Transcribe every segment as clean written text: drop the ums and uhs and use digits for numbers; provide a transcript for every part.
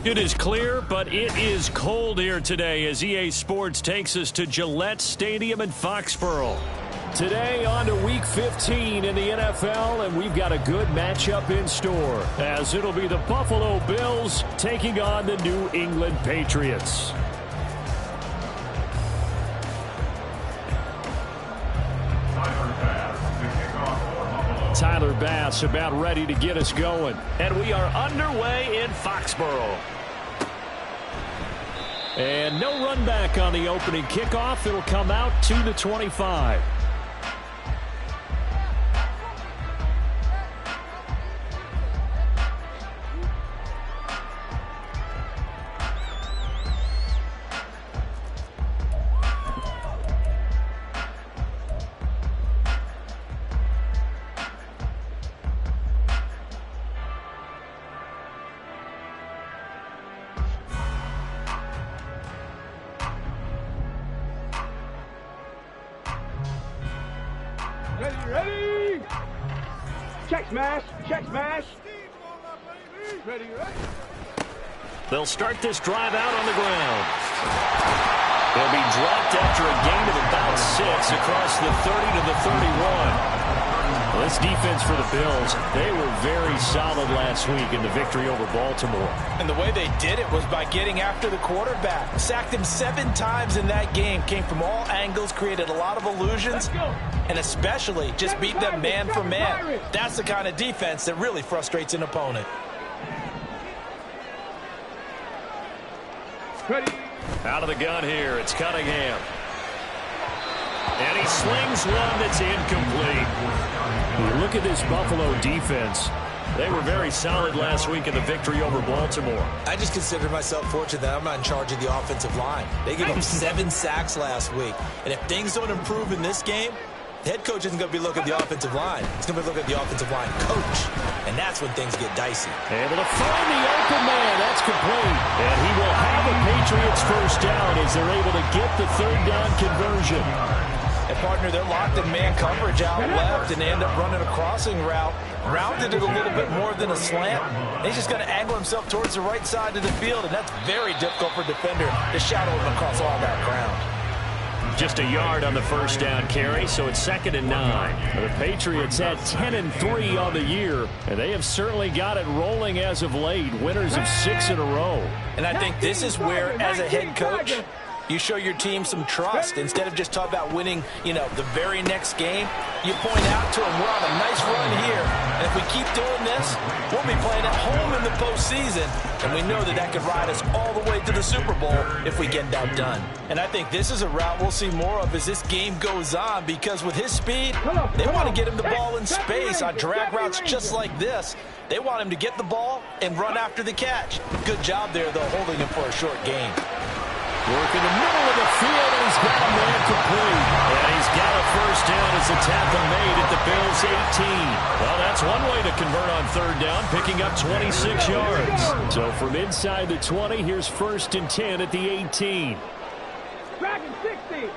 It is clear, but it is cold here today as EA Sports takes us to Gillette Stadium in Foxborough. Today on to Week 15 in the NFL, and we've got a good matchup in store as it'll be the Buffalo Bills taking on the New England Patriots. Tyler Bass about ready to get us going. And we are underway in Foxborough. And no run back on the opening kickoff. It'll come out to the 25. Ready! Check smash! Check smash! Ready, ready! They'll start this drive out on the ground. They'll be dropped after a gain of about 6 across the 30 to the 31. Well, this defense for the Bills, they were very solid last week in the victory over Baltimore. And the way they did it was by getting after the quarterback. Sacked him 7 times in that game. Came from all angles, created a lot of illusions, and especially just beat them man for man. That's the kind of defense that really frustrates an opponent. Ready! Out of the gun here, it's Cunningham. And he slings one that's incomplete. You look at this Buffalo defense. They were very solid last week in the victory over Baltimore. I just consider myself fortunate that I'm not in charge of the offensive line. They gave up 7 sacks last week. And if things don't improve in this game, the head coach isn't going to be looking at the offensive line. He's going to be looking at the offensive line coach. And that's when things get dicey. Able to find the open man. That's complete. And he will have a Patriots first down as they're able to get the third down conversion. And, partner, they're locked in man coverage out left, and they end up running a crossing route. Rounded it a little bit more than a slant. He's just going to angle himself towards the right side of the field, and that's very difficult for a defender to shadow him across all that ground. Just a yard on the first down carry, so it's 2nd and 9. The Patriots had 10-3 on the year, and they have certainly got it rolling as of late, winners of 6 in a row. And I think this is where, as a head coach, you show your team some trust. Instead of just talking about winning, the very next game, you point out to them, we're on a nice run here. And if we keep doing this, we'll be playing at home in the postseason. And we know that that could ride us all the way to the Super Bowl if we get that done. And I think this is a route we'll see more of as this game goes on, because with his speed, they want to get him the ball in space on drag routes just like this. They want him to get the ball and run after the catch. Good job there, though, holding him for a short gain. Work in the middle of the field, and he's got a man complete. And he's got a first down as the tackle made at the Bills' 18. Well, that's one way to convert on third down, picking up 26 yards. So from inside the 20, here's 1st and 10 at the 18. Dragon 60!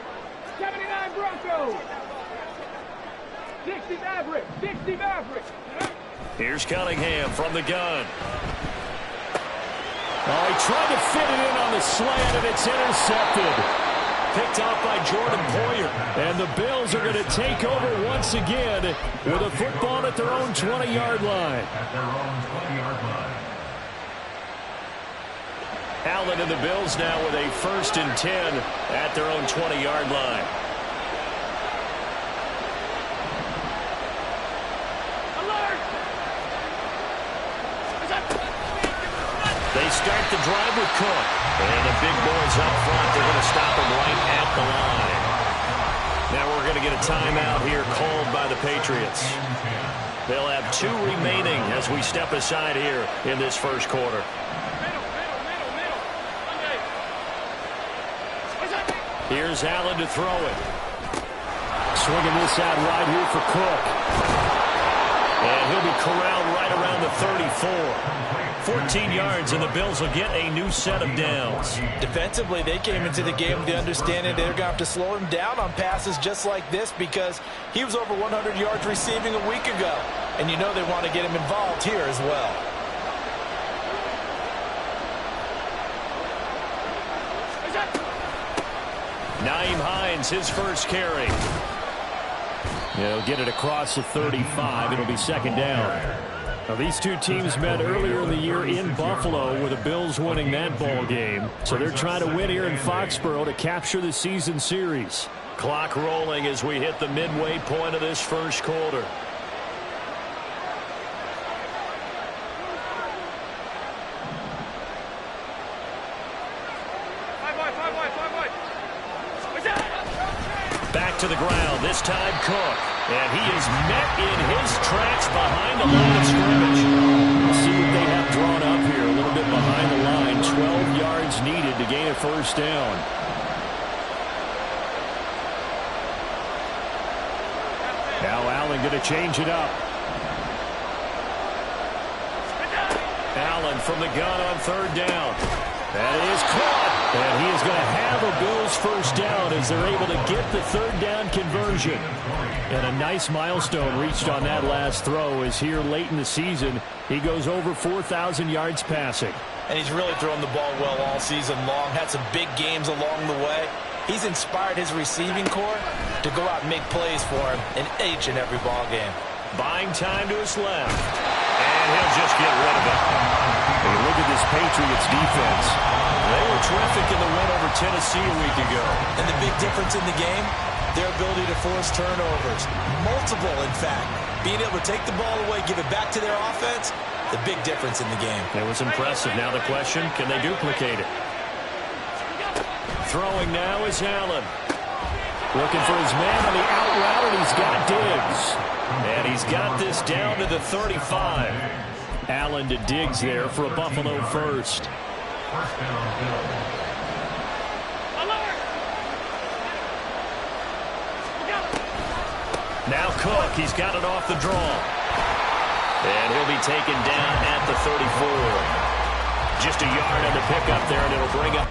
79 Broncos! 60 Mavericks! 60 Mavericks! Here's Cunningham from the gun. Oh, he tried to fit it in on the slant, and it's intercepted. Picked off by Jordan Poyer. And the Bills are going to take over once again with a football at their own 20-yard line. Allen and the Bills now with a 1st and 10 at their own 20-yard line. They start the drive with Cook. And the big boys up front, they're going to stop him right at the line. Now we're going to get a timeout here called by the Patriots. They'll have 2 remaining as we step aside here in this first quarter. Here's Allen to throw it. Swinging this out wide here for Cook. And And he'll be corralled right around the 34. 14 yards, and the Bills will get a new set of downs. Defensively, they came into the game with the understanding they're going to have to slow him down on passes just like this because he was over 100 yards receiving a week ago. And you know they want to get him involved here as well. Nyheim Hines, his first carry. He'll get it across the 35. It'll be second down. Now, these two teams met earlier in the year in Buffalo with the Bills winning that ball game. So they're trying to win here in Foxborough to capture the season series. Clock rolling as we hit the midway point of this first quarter. Back to the ground, this time Cook. And he is met in his tracks behind the line of scrimmage. We'll see what they have drawn up here. A little bit behind the line. 12 yards needed to gain a first down. Now Allen going to change it up. Allen from the gun on third down. That is caught. And he is going to have a Bills first down as they're able to get the third down conversion. And a nice milestone reached on that last throw is here late in the season. He goes over 4,000 yards passing. And he's really thrown the ball well all season long. Had some big games along the way. He's inspired his receiving corps to go out and make plays for him in each and every ball game. Buying time to his left. And he'll just get rid of it. Hey, look at this Patriots defense. They were terrific in the win over Tennessee a week ago. And the big difference in the game, their ability to force turnovers. Multiple, in fact. Being able to take the ball away, give it back to their offense, the big difference in the game. It was impressive. Now the question, can they duplicate it? Throwing now is Allen. Looking for his man on the out route, and he's got Diggs. And he's got this down to the 35. Allen to Diggs there for a Buffalo first. Now Cook, he's got it off the draw. And he'll be taken down at the 34. Just a yard on the pickup there, and it'll bring up.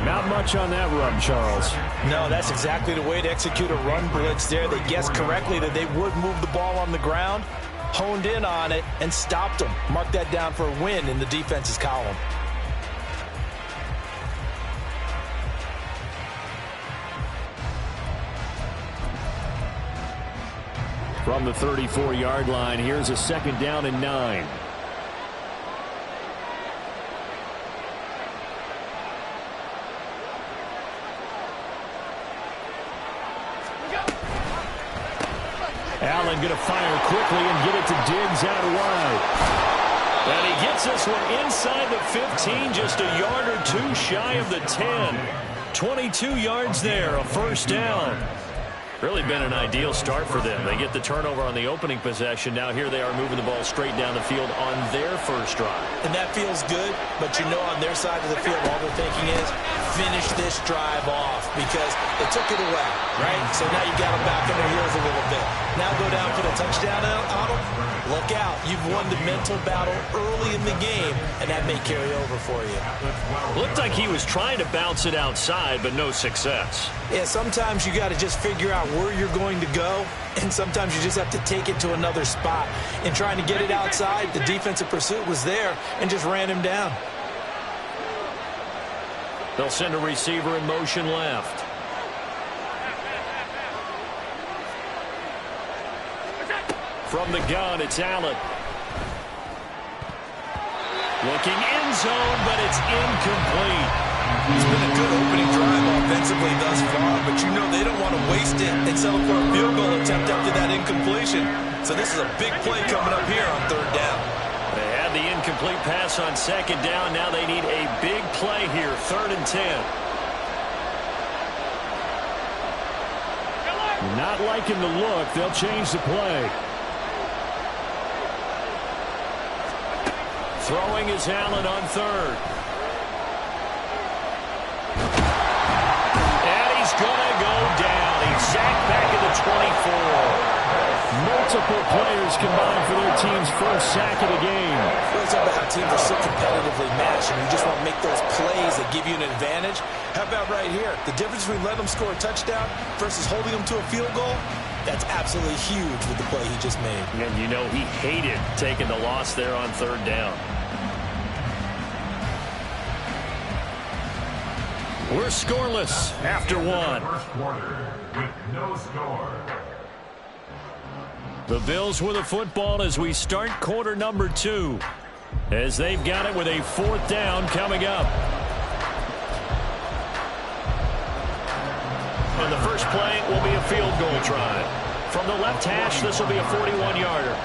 Not much on that run, Charles. No, that's exactly the way to execute a run blitz there. They guessed correctly that they would move the ball on the ground, honed in on it, and stopped them. Mark that down for a win in the defense's column. From the 34-yard line, here's a 2nd down and 9. Allen going to fire quickly and get it to Diggs out wide. And he gets this one inside the 15, just a yard or two shy of the 10. 22 yards there, a 1st down. Really been an ideal start for them. They get the turnover on the opening possession. Now here they are moving the ball straight down the field on their first drive. And that feels good, but you know on their side of the field, all they're thinking is finish this drive off because they took it away, right? So now you got them back on their heels a little bit. Now go down for the touchdown on them. Look out. You've won the mental battle early in the game, and that may carry over for you. Looked like he was trying to bounce it outside, but no success. Yeah, sometimes you got to just figure out where you're going to go, and sometimes you just have to take it to another spot. In trying to get it outside, the defensive pursuit was there and just ran him down. They'll send a receiver in motion left. From the gun, it's Allen. Looking end zone, but it's incomplete. It's been a good opening drive offensively thus far, but you know they don't want to waste it and settle for a field goal attempt after that incompletion. So this is a big play coming up here on 3rd down. They had the incomplete pass on 2nd down. Now they need a big play here, 3rd and 10. Not liking the look. They'll change the play. Throwing is Allen on 3rd. And he's going to go down. He's sacked back at the 24. Multiple players combined for their team's first sack of the game. We're talking about how teams are so competitively matched, and you just want to make those plays that give you an advantage. How about right here? The difference between letting them score a touchdown versus holding them to a field goal, that's absolutely huge with the play he just made. And you know he hated taking the loss there on 3rd down. We're scoreless after 1. First quarter with no score. The Bills with the football as we start quarter number 2. As they've got it with a 4th down coming up. And the first play will be a field goal try. From the left hash, this will be a 41-yarder.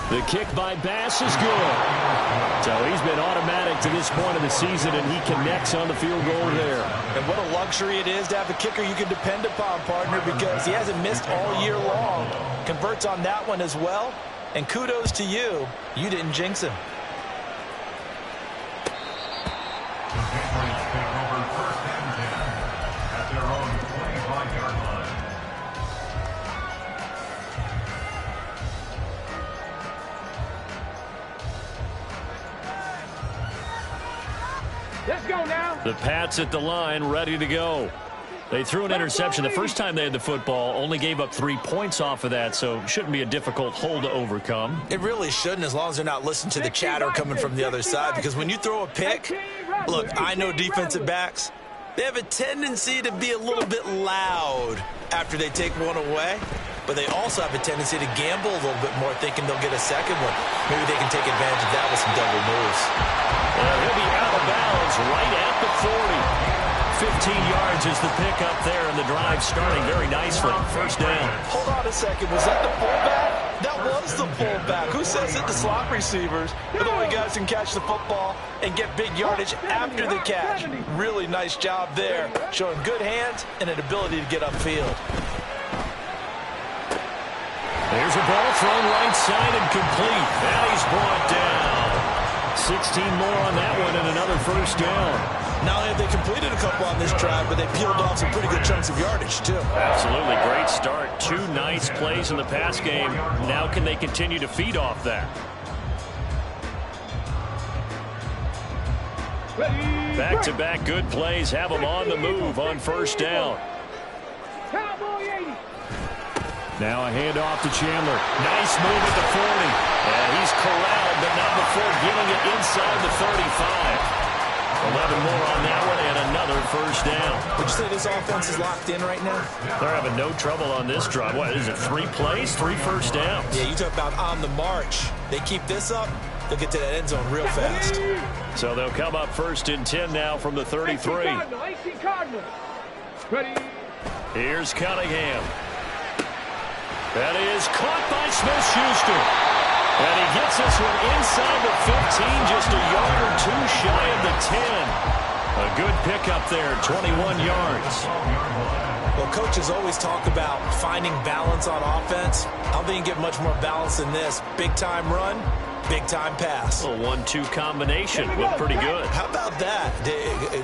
The kick by Bass is good. So he's been automatic to this point of the season, and he connects on the field goal there. And what a luxury it is to have a kicker you can depend upon, partner, because he hasn't missed all year long. Converts on that one as well. And kudos to you. You didn't jinx him. The Patriots take over 1st and 10 at their own 25-yard line. Let's go now. The Pats at the line, ready to go. They threw an interception the first time they had the football, only gave up 3 points off of that, so shouldn't be a difficult hole to overcome. It really shouldn't, as long as they're not listening to the chatter coming from the other side, because when you throw a pick, look, I know defensive backs, they have a tendency to be a little bit loud after they take one away, but they also have a tendency to gamble a little bit more, thinking they'll get a second one. Maybe they can take advantage of that with some double moves. He'll be out of bounds right at the 40. 15 yards is the pickup there, and the drive starting very nicely. First down. Hold on a second. Was that the fullback? That was the fullback. Who says it? The slot receivers are the only guys who can catch the football and get big yardage after the catch. Really nice job there, showing good hands and an ability to get upfield. There's a ball thrown right side and complete. Now he's brought down. 16 more on that one and another first down. Not only have they completed a couple on this drive, but they peeled off some pretty good chunks of yardage, too. Absolutely. Great start. 2 nice plays in the pass game. Now can they continue to feed off that? Back-to-back good plays have them on the move on first down. Cowboy 80. Now a handoff to Chandler. Nice move at the 40. And he's corralled, but not before getting it inside the 35. 11 more on that one and another first down. Would you say this offense is locked in right now? They're having no trouble on this drive. What is it, 3 plays, 3 first downs? Yeah, you talk about on the march. They keep this up, they'll get to that end zone real fast. So they'll come up 1st and 10 now from the 33. AC Cardinal. Ready. Here's Cunningham. That is caught by Smith-Schuster. And he gets this one inside the 15, just a yard or 2 shy of the 10. A good pickup there, 21 yards. Well, coaches always talk about finding balance on offense. I don't think you get much more balance than this. Big-time run, big-time pass. A 1-2 combination looked pretty good. How about that?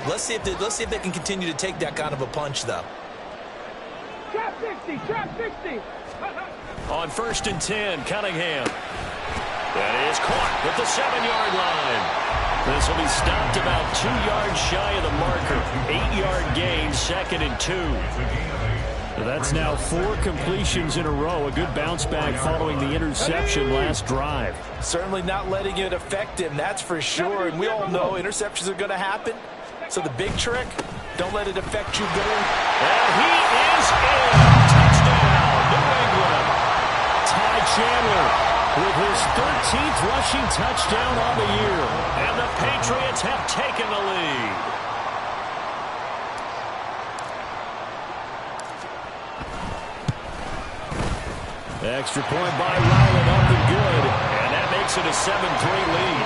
Let's see if they can continue to take that kind of a punch, though. Trap 60, trap 60. On 1st and 10, Cunningham. That is caught at the 7-yard line. This will be stopped about 2 yards shy of the marker. 8-yard gain, 2nd and 2. So that's now 4 completions in a row. A good bounce back following the interception last drive. Certainly not letting it affect him, that's for sure. And we all know interceptions are going to happen. So the big trick, don't let it affect you going. And he is in. Touchdown, New England. Ty Chandler with his 13th rushing touchdown on the year. And the Patriots have taken the lead. Extra point by Ryland, up and good. And that makes it a 7-3 lead.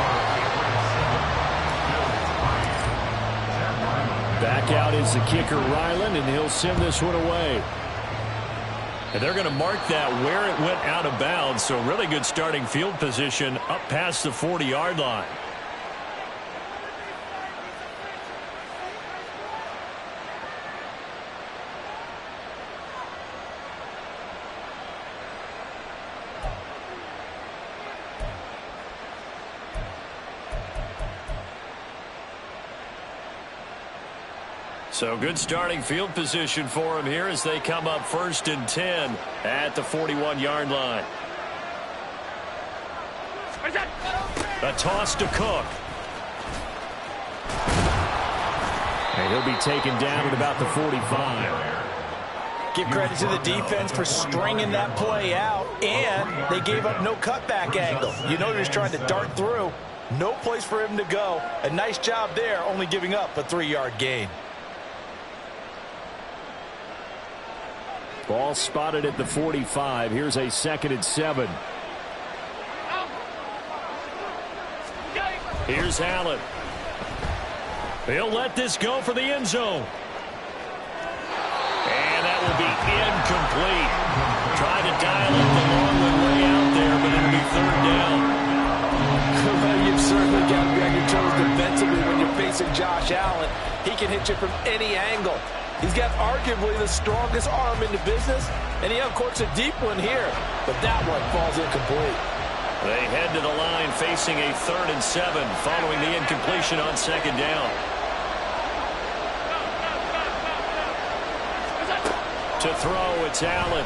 Back out is the kicker, Ryland, and he'll send this one away. And they're going to mark that where it went out of bounds, so really good starting field position up past the 40-yard line. So good starting field position for him here as they come up 1st and 10 at the 41-yard line. A toss to Cook. And he'll be taken down at about the 45. Give credit to the defense for stringing that play out, and they gave up no cutback angle. You know they're just trying to dart through. No place for him to go. A nice job there, only giving up a 3-yard gain. Ball spotted at the 45. Here's a 2nd and 7. Here's Allen. He'll let this go for the end zone. And that will be incomplete. Trying to dial up the long way out there, but it'll be third down. You've certainly got to be on your toes defensively when you're facing Josh Allen. He can hit you from any angle. He's got arguably the strongest arm in the business, and he uncorks a deep one here, but that one falls incomplete. They head to the line facing a 3rd and 7 following the incompletion on 2nd down. To throw, it's Allen.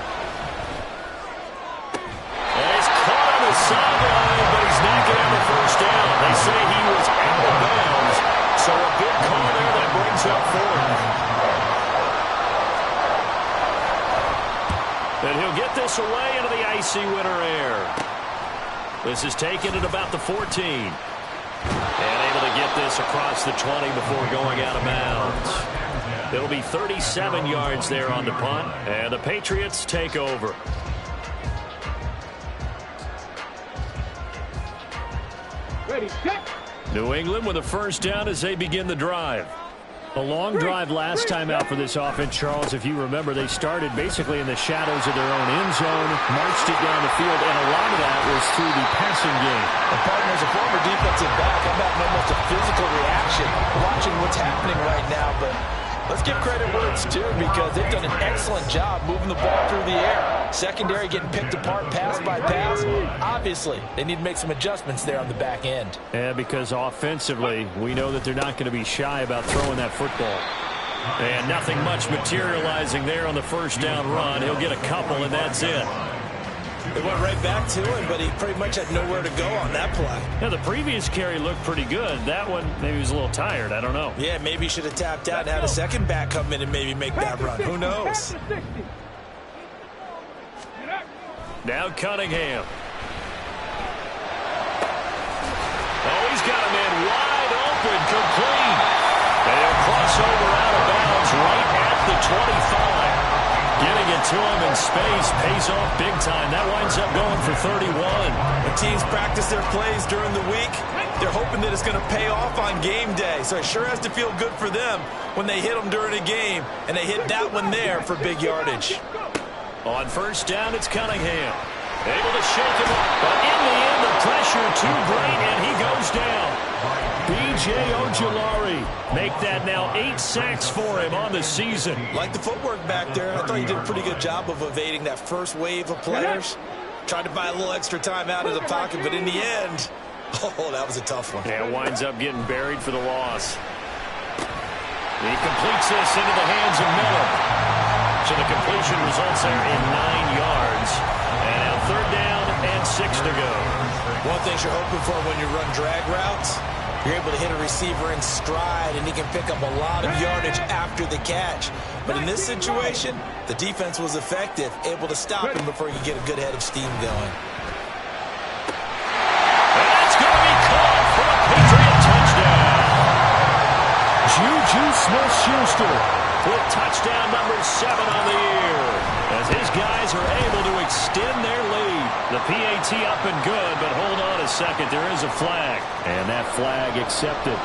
And he's caught on the sideline, but he's not going to have a first down. They say he was out of bounds, so a big call there that brings up 4th. And he'll get this away into the icy winter air. This is taken at about the 14. And able to get this across the 20 before going out of bounds. It'll be 37 yards there on the punt, and the Patriots take over. Ready, set. New England with a first down as they begin the drive. A long drive last time out for this offense, Charles. If you remember, they started basically in the shadows of their own end zone, marched it down the field, and a lot of that was through the passing game. And partner, as a former defensive back, I'm having almost a physical reaction watching what's happening right now, but let's give credit where it's due because they've done an excellent job moving the ball through the air. Secondary getting picked apart pass by pass. Obviously, they need to make some adjustments there on the back end. Yeah, because offensively, we know that they're not going to be shy about throwing that football. And nothing much materializing there on the first down run. He'll get a couple, and that's it. They went right back to him, but he pretty much had nowhere to go on that play. Yeah, the previous carry looked pretty good. That one, maybe he was a little tired. I don't know. Yeah, maybe he should have tapped out and had a second back come in and maybe make that run. Who knows? Now Cunningham. Oh, he's got a man wide open, complete. And he'll cross over out of bounds right at the 25. Getting it to him in space pays off big time. That winds up going for 31. When teams practice their plays during the week, they're hoping that it's going to pay off on game day. So it sure has to feel good for them when they hit them during a game, and they hit that one there for big yardage. On first down, it's Cunningham. Able to shake him up, but in the end, the pressure too great, and he goes down. B.J. Ojulari make that now 8 sacks for him on the season. Like the footwork back there, I thought he did a pretty good job of evading that first wave of players. Tried to buy a little extra time out of the pocket, but in the end, oh, that was a tough one. Yeah, winds up getting buried for the loss. He completes this into the hands of Miller. So the completion results there in 9 yards. And now 3rd down and 6 to go. One thing you're hoping for when you run drag routes, you're able to hit a receiver in stride, and he can pick up a lot of yardage after the catch. But in this situation, the defense was effective, able to stop him before you get a good head of steam going. That's going to be caught for a Patriot touchdown. Juju Smith-Schuster with touchdown number 7 on the year, as his guys are able to extend their lead. The PAT up and good, but hold on a second. There is a flag, and that flag accepted.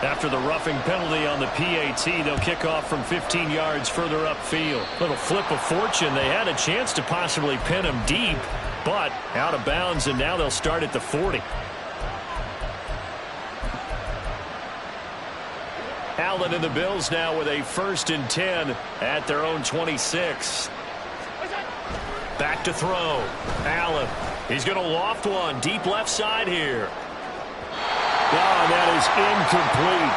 After the roughing penalty on the PAT, they'll kick off from 15 yards further upfield. Little flip of fortune. They had a chance to possibly pin him deep, but out of bounds, and now they'll start at the 40. Allen and the Bills now with a 1st and 10 at their own 26. Back to throw. Allen. He's going to loft one. Deep left side here. Oh, that is incomplete.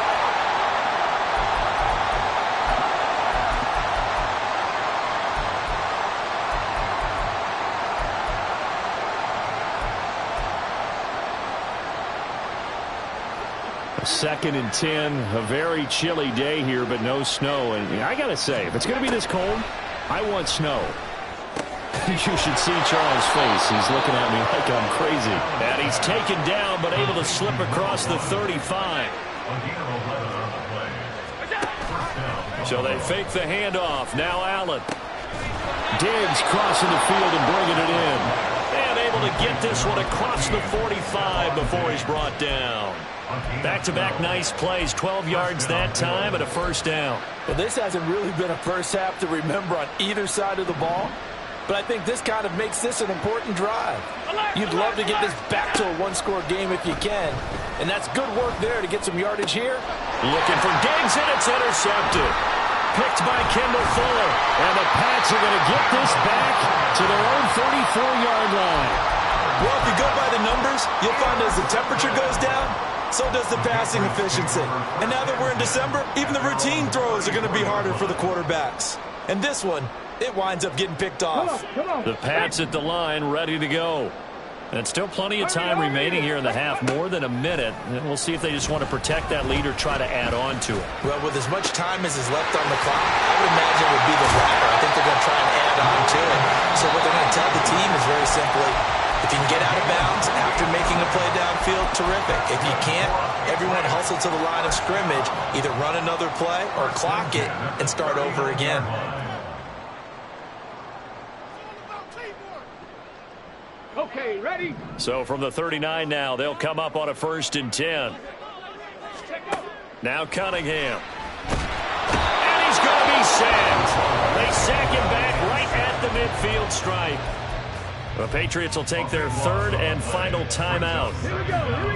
A 2nd and 10, a very chilly day here, but no snow. And I got to say, if it's going to be this cold, I want snow. You should see Charles' face. He's looking at me like I'm crazy. And he's taken down, but able to slip across the 35. So they fake the handoff. Now Allen. Diggs crossing the field and bringing it in. And able to get this one across the 45 before he's brought down. Back-to-back nice plays. 12 yards that time and a first down. Well, this hasn't really been a first half to remember on either side of the ball. But I think this kind of makes this an important drive. You'd love to get this back to a one-score game if you can. And that's good work there to get some yardage here. Looking for Diggs, and it's intercepted. Picked by Kendall Fuller. And the Pats are going to get this back to their own 34-yard line. Well, if you go by the numbers, you'll find as the temperature goes down, so does the passing efficiency. And now that we're in December, even the routine throws are going to be harder for the quarterbacks. And this one, it winds up getting picked off. The Pats at the line, ready to go. And still plenty of time remaining here in the half, more than a minute. And we'll see if they just want to protect that lead or try to add on to it. Well, with as much time as is left on the clock, I would imagine it would be the latter. I think they're going to try and add on to it. So what they're going to tell the team is very simply, if you can get out of bounds after making a play downfield, terrific. If you can't, everyone hustle to the line of scrimmage, either run another play or clock it and start over again. Okay, ready? So from the 39 now, they'll come up on a 1st and 10. Now Cunningham. And he's going to be sacked. They sack him back right at the midfield stripe. The Patriots will take their 3rd and final timeout,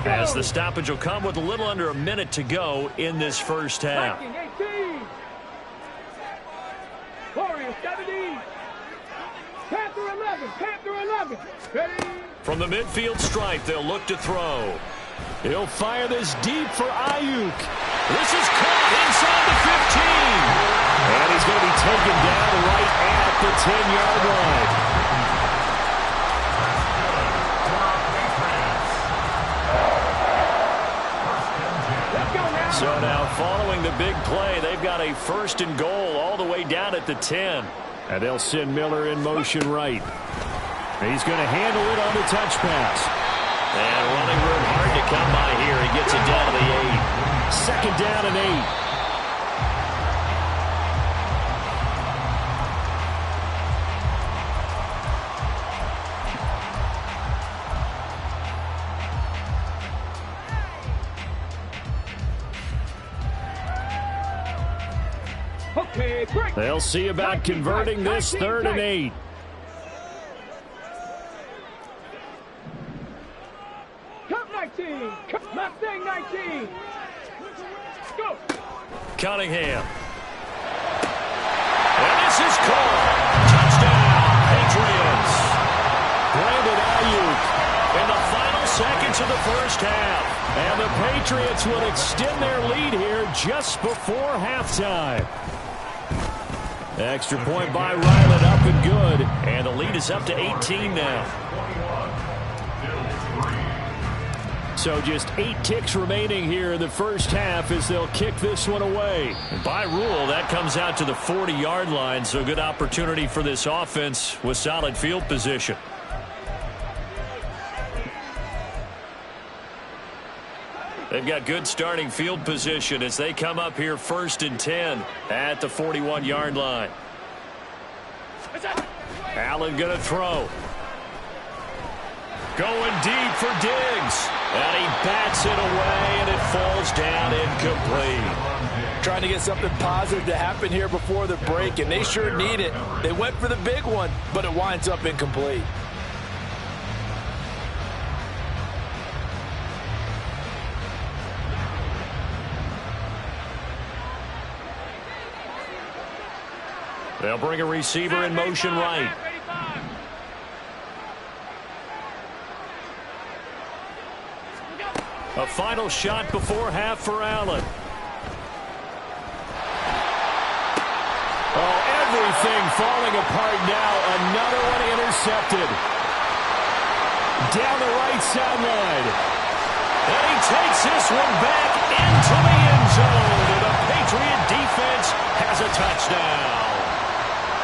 as the stoppage will come with a little under a minute to go in this first half. 18. Warriors 17. Panther 11. Panther 11. Ready? From the midfield stripe, they'll look to throw. He'll fire this deep for Ayuk. This is caught inside the 15. And he's going to be taken down right at the 10-yard line. So now following the big play, they've got a 1st and goal all the way down at the 10. And they'll send Miller in motion right. He's going to handle it on the touch pass. And running room hard to come by here. He gets it down to the 8. 2nd down and 8. Okay, break. They'll see about converting this 3rd and 8. Cut 19. Mustang 19. Go. Cunningham. And this is called. Touchdown, Patriots. Brandon Ayuk in the final seconds of the first half. And the Patriots will extend their lead here just before halftime. Extra point by Ryland, up and good. And the lead is up to 18 now. So just 8 ticks remaining here in the first half as they'll kick this one away. And by rule, that comes out to the 40-yard line, so good opportunity for this offense with solid field position. They've got good starting field position as they come up here 1st and 10 at the 41-yard line. Allen going to throw. Going deep for Diggs. And he bats it away, and it falls down incomplete. Trying to get something positive to happen here before the break, and they sure need it. They went for the big one, but it winds up incomplete. They'll bring a receiver in motion right. A final shot before half for Allen. Oh, everything falling apart now. Another one intercepted. Down the right sideline. And he takes this one back into the end zone. And the Patriot defense has a touchdown.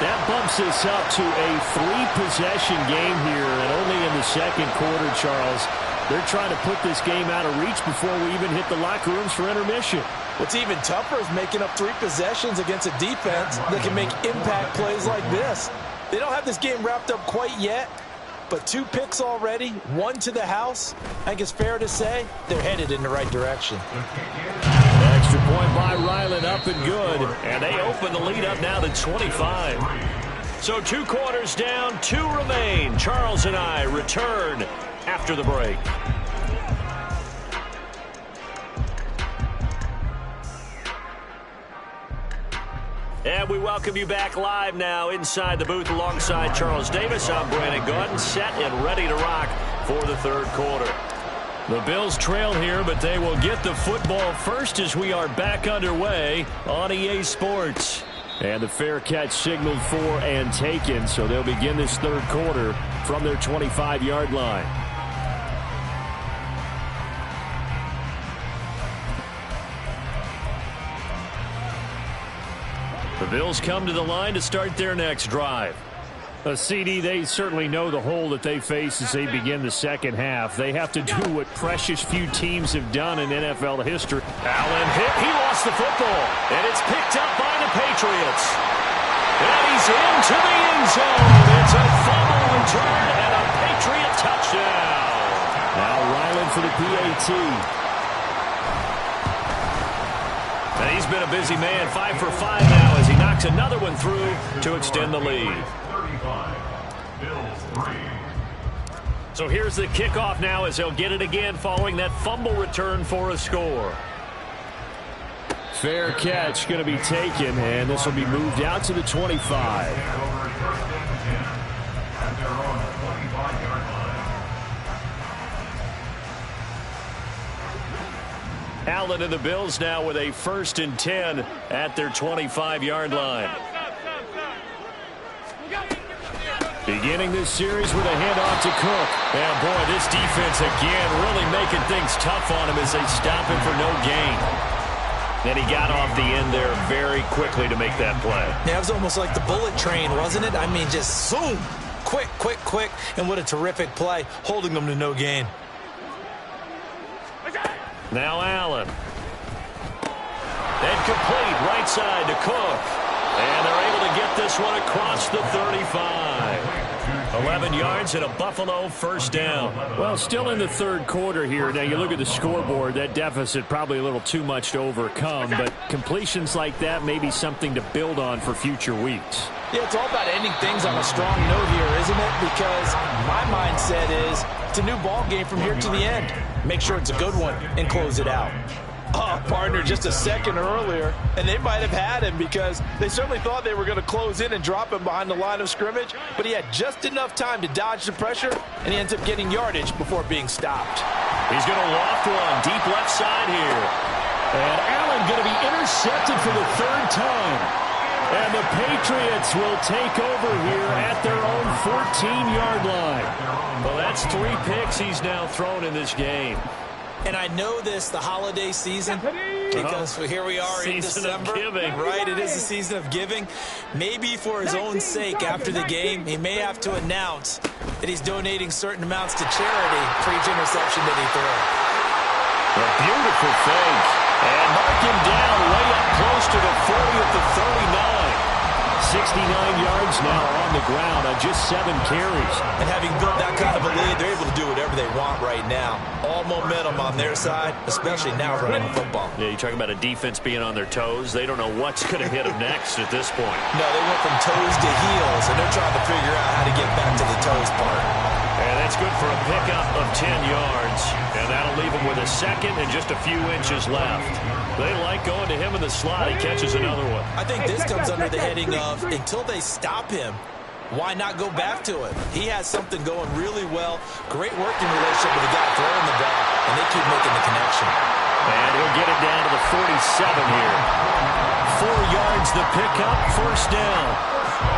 That bumps us up to a 3-possession game here, and only in the second quarter, Charles. They're trying to put this game out of reach before we even hit the locker rooms for intermission. What's even tougher is making up 3 possessions against a defense that can make impact plays like this. They don't have this game wrapped up quite yet, but 2 picks already, 1 to the house. I think it's fair to say they're headed in the right direction. Extra point by Ryland, up and good. And they open the lead up now to 25. So 2 quarters down, 2 remain. Charles and I return after the break. And we welcome you back live now inside the booth alongside Charles Davis. I'm Brandon Gaudin, set and ready to rock for the third quarter. The Bills trail here, but they will get the football first as we are back underway on EA Sports. And the fair catch signaled for and taken, so they'll begin this third quarter from their 25-yard line. The Bills come to the line to start their next drive. CD, they certainly know the hole that they face as they begin the second half. They have to do what precious few teams have done in NFL history. Allen hit. He lost the football. And it's picked up by the Patriots. And he's into the end zone. It's a fumble return and a Patriot touchdown. Now Ryland for the PAT. And he's been a busy man, 5 for 5 now as he knocks another one through to extend the lead. So here's the kickoff now as they'll get it again following that fumble return for a score. Fair catch going to be taken, and this will be moved out to the 25. Allen and the Bills now with a 1st and 10 at their 25-yard line. Beginning this series with a handoff to Cook. And boy, this defense again really making things tough on him as they stop him for no gain. And he got off the end there very quickly to make that play. Yeah, it was almost like the bullet train, wasn't it? I mean, just zoom. Quick, quick, quick. And what a terrific play, holding them to no gain. Now Allen. And complete right side to Cook. And they're able to get this one across the 35. 11 yards and a Buffalo 1st down. Well, still in the third quarter here. Now, you look at the scoreboard, that deficit probably a little too much to overcome, but completions like that may be something to build on for future weeks. Yeah, it's all about ending things on a strong note here, isn't it? Because my mindset is it's a new ball game from here to the end. Make sure it's a good one and close it out. Oh, partner, just a second earlier, and they might have had him because they certainly thought they were going to close in and drop him behind the line of scrimmage, but he had just enough time to dodge the pressure, and he ends up getting yardage before being stopped. He's going to loft one deep left side here. And Allen going to be intercepted for the 3rd time. And the Patriots will take over here at their own 14-yard line. Well, that's 3 picks he's now thrown in this game. And I know this, the holiday season, because here we are in December, right? It is the season of giving. Maybe for his own sake after the game, he may have to announce that he's donating certain amounts to charity for each interception that he throws. A beautiful fake. And mark him down way up close to the 40 at the 39. 69 yards now on the ground on just 7 carries. And having built that kind of a lead, they're able to do whatever they want right now. All momentum on their side, especially now running the football. Yeah, you talk about a defense being on their toes. They don't know what's going to hit them next at this point. No, they went from toes to heels, and they're trying to figure out how to get back to the toes part. And that's good for a pickup of 10 yards. And that'll leave him with a 2nd and just a few inches left. They like going to him in the slot. He catches another one. I think this comes under the heading of until they stop him, why not go back to him? He has something going really well. Great working relationship with the guy throwing the ball, and they keep making the connection. And he'll get it down to the 47 here. 4 yards the pickup, 1st down.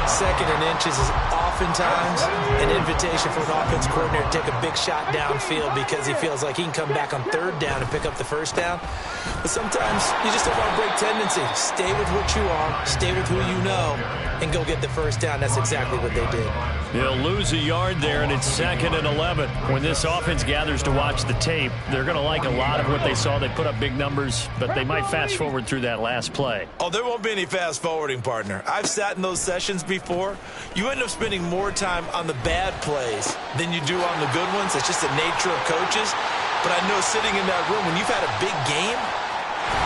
Second and inches is oftentimes an invitation for an offense coordinator to take a big shot downfield because he feels like he can come back on third down and pick up the first down. But sometimes you just don't want to break tendency. Stay with what you are, stay with who you know, and go get the first down. That's exactly what they did. They'll lose a yard there, and it's 2nd and 11. When this offense gathers to watch the tape, they're going to like a lot of what they saw. They put up big numbers, but they might fast forward through that last play. Oh, there won't be any fast forwarding, partner. I've sat in those sessions before. You end up spending more time on the bad plays than you do on the good ones. It's just the nature of coaches. But I know sitting in that room, when you've had a big game.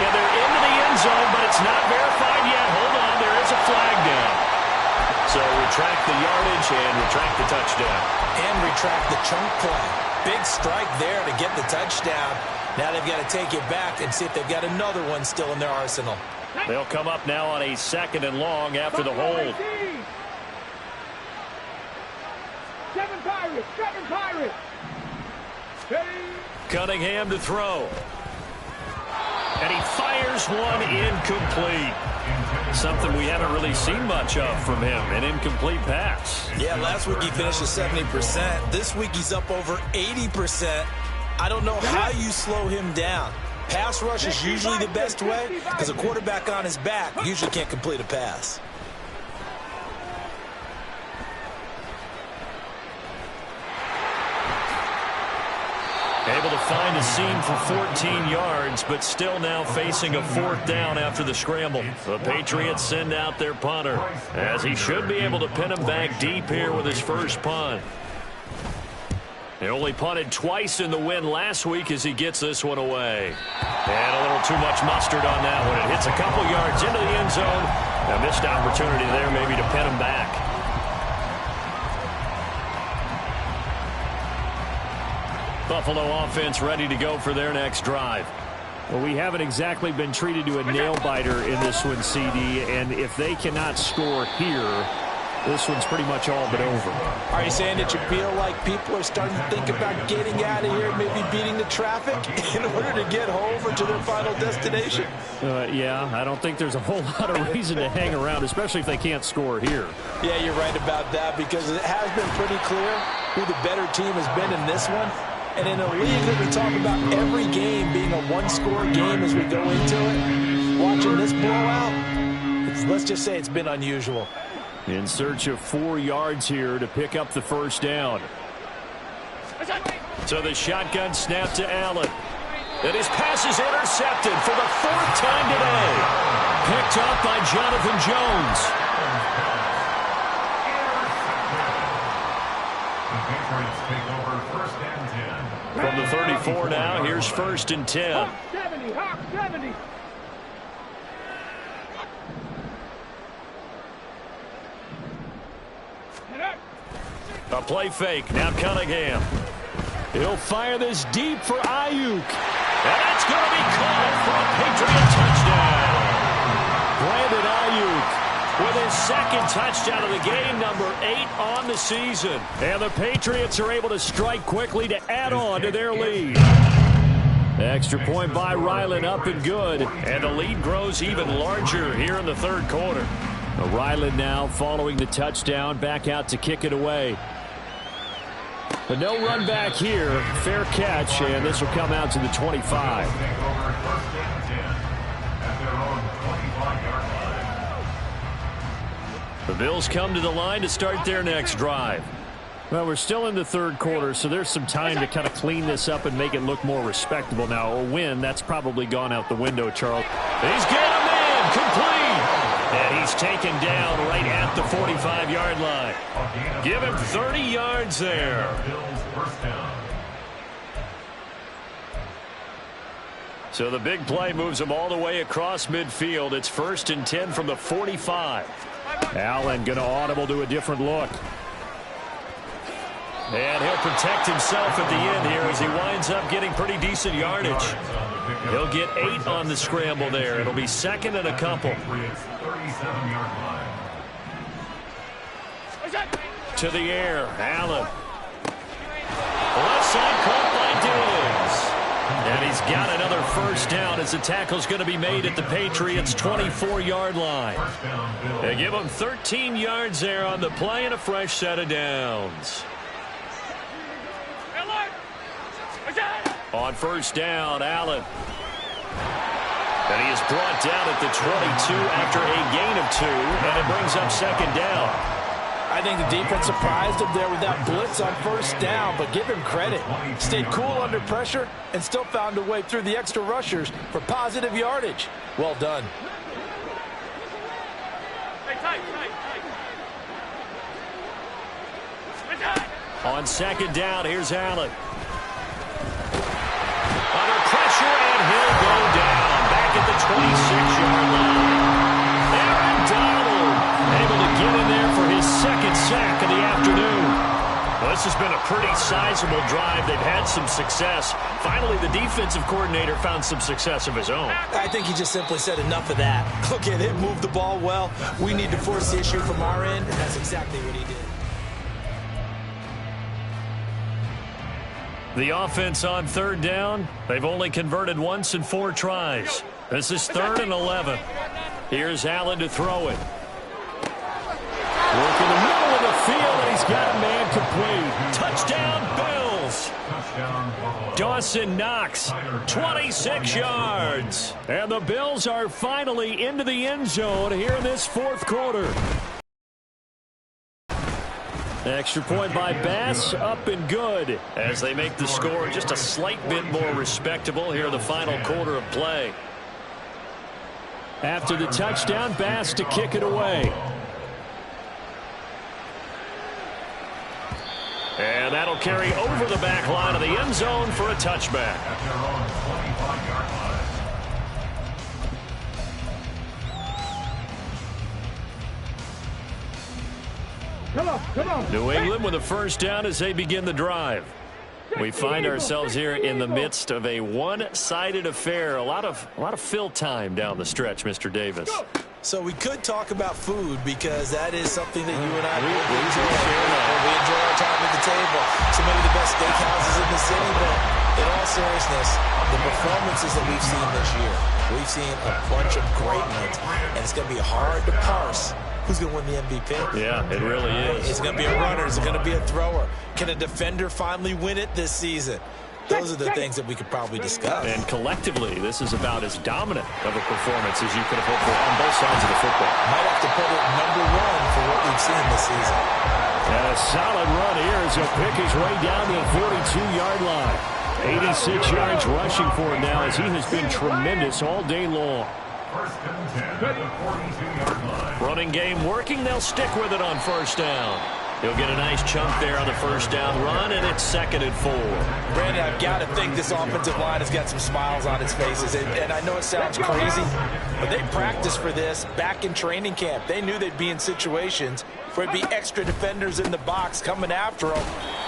Yeah, they're into the end zone, but it's not verified yet. Hold on, there is a flag down. So retract the yardage and retract the touchdown. And retract the chunk play. Big strike there to get the touchdown. Now they've got to take it back and see if they've got another one still in their arsenal. They'll come up now on a 2nd and long after the hold. 7 Pirates, 7 Pirates. Cunningham to throw. And he fires one incomplete. Something we haven't really seen much of from him, an incomplete pass. Yeah, last week he finished at 70%. This week he's up over 80%. I don't know how you slow him down. Pass rush is usually the best way because a quarterback on his back usually can't complete a pass. Able to find a seam for 14 yards, but still now facing a 4th down after the scramble. The Patriots send out their punter, as he should be able to pin him back deep here with his first punt. He only punted twice in the win last week as he gets this one away. And a little too much mustard on that one. It hits a couple yards into the end zone. A missed opportunity there maybe to pin him back. Buffalo offense ready to go for their next drive. Well, we haven't exactly been treated to a nail-biter in this one, CD, and if they cannot score here, this one's pretty much all but over. Are you saying that you feel like people are starting to think about getting out of here, maybe beating the traffic in order to get home or to their final destination? Yeah, I don't think there's a whole lot of reason to hang around, especially if they can't score here. Yeah, you're right about that because it has been pretty clear who the better team has been in this one. And in a league that we talk about every game being a one-score game as we go into it, watching this blowout, let's just say it's been unusual. In search of 4 yards here to pick up the first down. So the shotgun snap to Allen. And his pass is intercepted for the 4th time today. Picked up by Jonathan Jones. The Patriots take over 1st and 10. From the 34 now, here's 1st and 10. Hawk 70, Hawk 70. A play fake. Now Cunningham. He'll fire this deep for Ayuk. And that's going to be caught for a Patriot touchdown. Brandon Ayuk with his 2nd touchdown of the game, number 8 on the season. And the Patriots are able to strike quickly to add on to their lead. Extra point by Ryland up and good. And the lead grows even larger here in the 3rd quarter. Ryland now following the touchdown, back out to kick it away. But no run back here. Fair catch, and this will come out to the 25. The Bills come to the line to start their next drive. Well, we're still in the 3rd quarter, so there's some time to kind of clean this up and make it look more respectable. Now, a win, that's probably gone out the window, Charles. He's got him in, complete. And he's taken down right at the 45-yard line. Give him 30 yards there. So the big play moves him all the way across midfield. It's 1st and 10 from the 45. Allen going to audible to a different look. And he'll protect himself at the end here as he winds up getting pretty decent yardage. He'll get 8 on the scramble there. It'll be 2nd and a couple. To the air, Allen. Left side caught by Diggs. And he's got another first down as the tackle's going to be made at the Patriots' 24-yard line. They give him 13 yards there on the play and a fresh set of downs. On first down, Allen. And he is brought down at the 22 after a gain of 2, and it brings up second down. I think the defense surprised him there with that blitz on first down, but give him credit. Stayed cool under pressure and still found a way through the extra rushers for positive yardage. Well done. On second down, here's Allen. Under pressure, and he'll go down back at the 26-yard line. Aaron Donald able to get in there for his second sack of the afternoon. Well, this has been a pretty sizable drive. They've had some success. Finally, the defensive coordinator found some success of his own. I think he just simply said enough of that. Look at him move the ball well. We need to force the issue from our end, and that's exactly what he did. The offense on third down, they've only converted once in 4 tries. This is 3rd and 11. Here's Allen to throw it. Work in the middle of the field, and he's got a man complete. Touchdown, Bills. Dawson Knox, 26 yards. And the Bills are finally into the end zone here in this 4th quarter. Extra point by Bass, up and good, as they make the score just a slight bit more respectable here in the final quarter of play. After the touchdown, Bass to kick it away. And that'll carry over the back line of the end zone for a touchback. At their own 25-yard line. Come on. New England with a first down as they begin the drive. We find ourselves here in the midst of a one-sided affair. A lot of fill time down the stretch, Mr. Davis. So we could talk about food because that is something that you and I We enjoy. enjoy. We enjoy our time at the table. So maybe the best steakhouses in the city, but in all seriousness, the performances that we've seen this year, we've seen a bunch of great ones, and it's going to be hard to parse who's going to win the MVP. Yeah, it really is. Is it going to be a runner? Is it going to be a thrower? Can a defender finally win it this season? Those are the things that we could probably discuss. And collectively, this is about as dominant of a performance as you could have hoped for on both sides of the football. Might have to put it #1 for what we've seen this season. And a solid run here as he'll pick his way down to the 42-yard line. 86 yards rushing for him now as he has been tremendous all day long. First and 10 at the 42-yard line. Running game working. They'll stick with it on first down. He'll get a nice chunk there on the first down run, and it's 2nd and 4. Brandon, I've got to think this offensive line has got some smiles on its faces. And I know it sounds crazy, but they practiced for this back in training camp. They knew they'd be in situations where it'd be extra defenders in the box coming after them,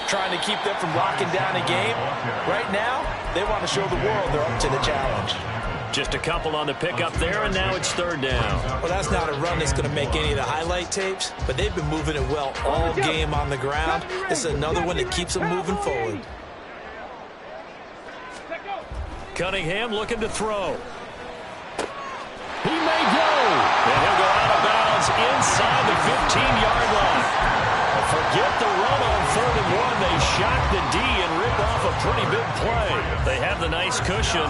trying to keep them from locking down a game. Right now, they want to show the world they're up to the challenge. Just a couple on the pickup there, and now it's 3rd down. Well, that's not a run that's going to make any of the highlight tapes, but they've been moving it well all game on the ground. This is another one that keeps them moving forward. Cunningham looking to throw. He may go. And he'll go out of bounds inside the 15-yard line. Forget the run on 3rd and 1. They shock the D and rip off a pretty big play. They have the nice cushion.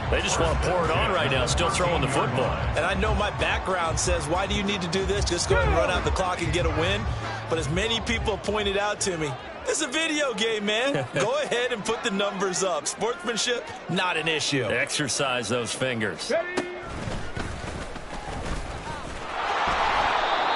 They just want to pour it on right now, still throwing the football. And I know my background says, why do you need to do this? Just go ahead and run out the clock and get a win. But as many people pointed out to me, this is a video game, man. Go ahead and put the numbers up. Sportsmanship, not an issue. Exercise those fingers.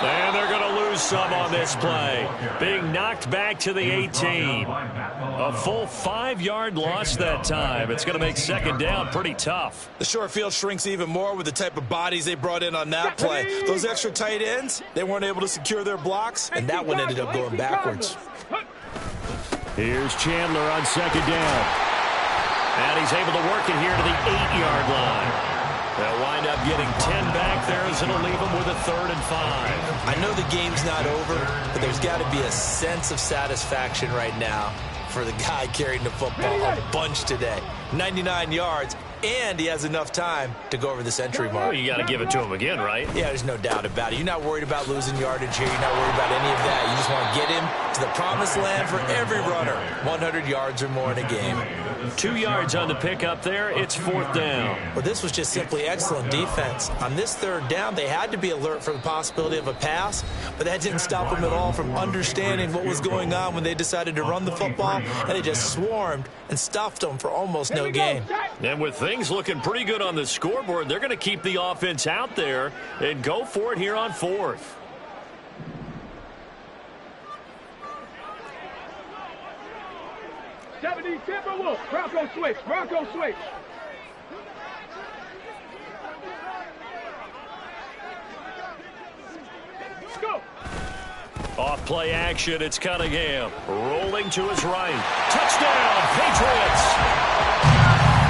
And they're going to lose some on this play. Being knocked back to the 18. A full 5-yard loss that time. It's going to make 2nd down pretty tough. The short field shrinks even more with the type of bodies they brought in on that play. Those extra tight ends, they weren't able to secure their blocks, and that one ended up going backwards. Here's Chandler on 2nd down. And he's able to work it here to the 8-yard line. They'll wind up getting 10 back there as it'll leave them with a 3rd and 5. I know the game's not over, but there's got to be a sense of satisfaction right now for the guy carrying the football a bunch today. 99 yards, and he has enough time to go over the century mark. Well, you got to give it to him again, right? Yeah, there's no doubt about it. You're not worried about losing yardage here. You're not worried about any of that. You just want to get him to the promised land for every runner. 100 yards or more in a game. 2 yards on the pickup there. It's 4th down. Well, this was just simply excellent defense. On this 3rd down, they had to be alert for the possibility of a pass, but that didn't stop them at all from understanding what was going on when they decided to run the football, and they just swarmed and stuffed them for almost no gain. And with things looking pretty good on the scoreboard, they're going to keep the offense out there and go for it here on 4th. Timberwolves. Bronco switch. Bronco switch. Go. Off play action. It's Cunningham rolling to his right. Touchdown, Patriots.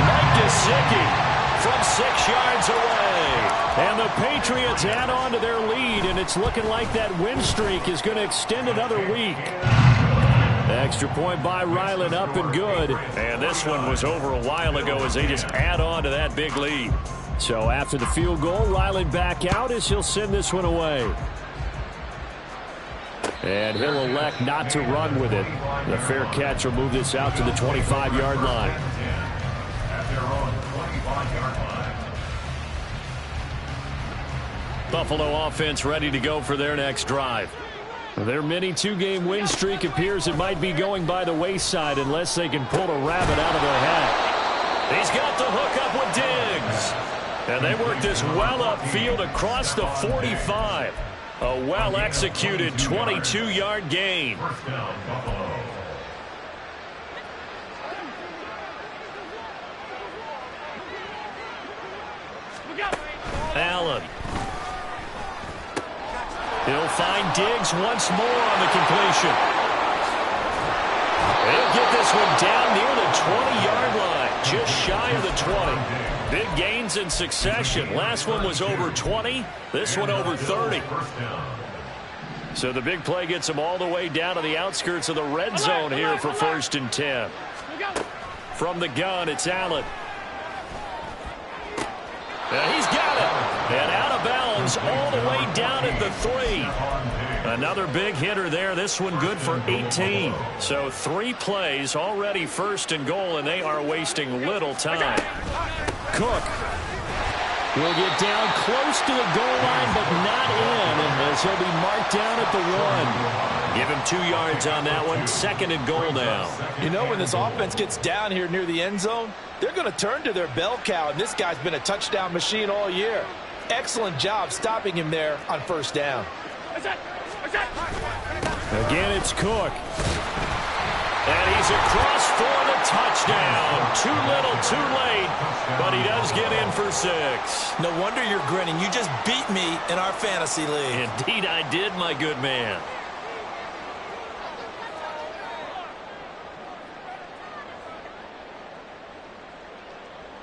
Mike Gesicki from 6 yards away. And the Patriots add on to their lead, and it's looking like that win streak is going to extend another week. Extra point by Ryland, up and good. And this one was over a while ago as they just add on to that big lead. So after the field goal, Ryland back out as he'll send this one away. And he'll elect not to run with it. The fair catch will move this out to the 25-yard line. At their own 25-yard line. Buffalo offense ready to go for their next drive. Their mini 2-game win streak appears it might be going by the wayside unless they can pull a rabbit out of their hat. He's got the hook up with Diggs. And they work this well upfield across the 45. A well-executed 22-yard gain. First down, Buffalo. Allen. He'll find Diggs once more on the completion. He'll get this one down near the 20-yard line, just shy of the 20. Big gains in succession. Last one was over 20. This one over 30. So the big play gets him all the way down to the outskirts of the red zone here for 1st and 10. From the gun, it's Allen. And he's got it. And out of bounds all the way down at the 3. Another big hitter there. This one good for 18. So 3 plays already 1st and goal, and they are wasting little time. Cook will get down close to the goal line, but not in, as he'll be marked down at the 1. Give him 2 yards on that one. 2nd and goal now. You know, when this offense gets down here near the end zone, they're going to turn to their bell cow, and this guy's been a touchdown machine all year. Excellent job stopping him there on 1st down. Again, it's Cook. And he's across for the touchdown. Too little, too late, but he does get in for 6. No wonder you're grinning. You just beat me in our fantasy league. Indeed I did, my good man.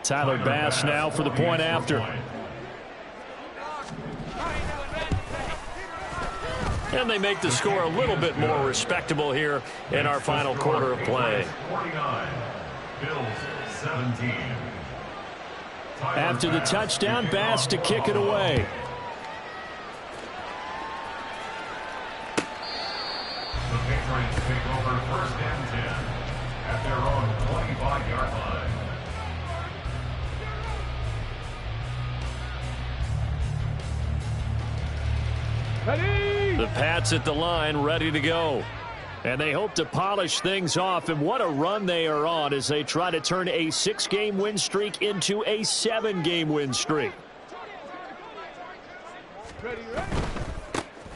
Tyler Bass now for the point after. And they make the score a little bit more respectable here in our final quarter of play. 49, Bills 17. After the touchdown, Bass to kick it away. The Patriots take over 1st and 10 at their own 25-yard line. The Pats at the line, ready to go. And they hope to polish things off, and what a run they are on as they try to turn a 6-game win streak into a 7-game win streak.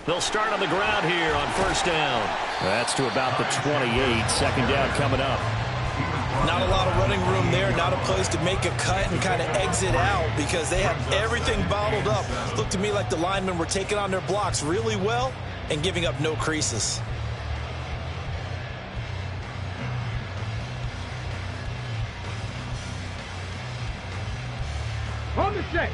They'll start on the ground here on 1st down. That's to about the 28. 2nd down coming up. Not a lot of running room there, not a place to make a cut and kind of exit out because they had everything bottled up. Looked to me like the linemen were taking on their blocks really well and giving up no creases. On the set.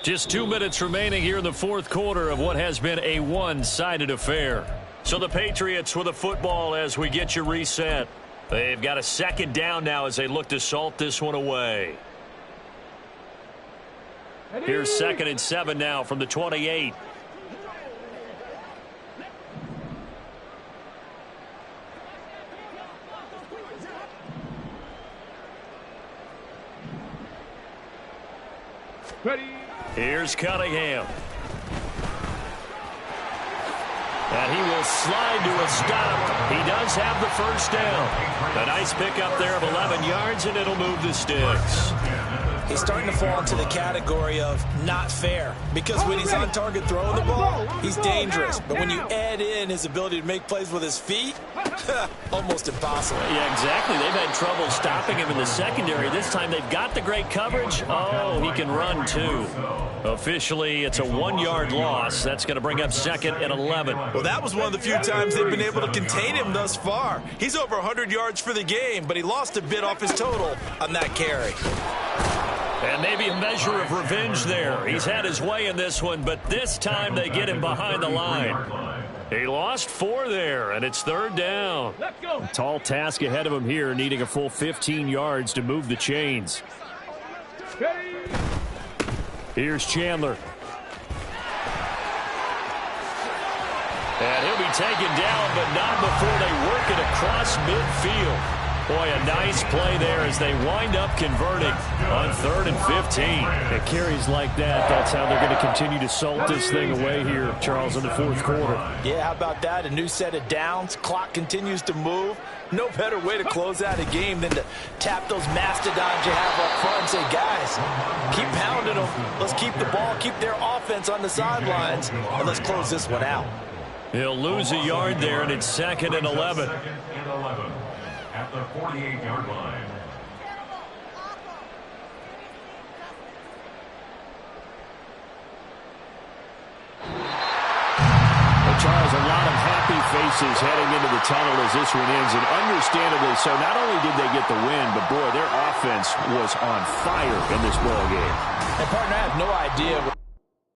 Just 2 minutes remaining here in the fourth quarter of what has been a one-sided affair. So the Patriots with the football as we get you reset. They've got a second down now as they look to salt this one away. Here's 2nd and 7 now from the 28. Ready. Here's Cunningham. And he will slide to a stop. He does have the first down. A nice pickup there of 11 yards, and it'll move the sticks. He's starting to fall into the category of not fair, because when he's on target throwing the ball, he's dangerous. But when you add in his ability to make plays with his feet, almost impossible. Yeah, exactly. They've had trouble stopping him in the secondary. This time they've got the great coverage. Oh, he can run too. Officially, it's a 1-yard loss. That's going to bring up 2nd and 11. Well, that was one of the few times they've been able to contain him thus far. He's over 100 yards for the game, but he lost a bit off his total on that carry. And maybe a measure of revenge there. He's had his way in this one, but this time they get him behind the line. He lost 4 there, and it's 3rd down. Let's go. A tall task ahead of him here, needing a full 15 yards to move the chains. Ready. Here's Chandler. And he'll be taken down, but not before they work it across midfield. Boy, a nice play there as they wind up converting on 3rd and 15. At carries like that, that's how they're going to continue to salt this thing away here, Charles, in the fourth quarter. Yeah, how about that? A new set of downs. Clock continues to move. No better way to close out a game than to tap those mastodons you have up front and say, guys, keep pounding them. Let's keep the ball, keep their offense on the sidelines, and let's close this one out. He'll lose a yard there, and it's 2nd and 11. At the 48-yard line. Well, Charles, a lot of happy faces heading into the tunnel as this one ends, and understandably so. Not only did they get the win, but boy, their offense was on fire in this ball game. And partner, I have no idea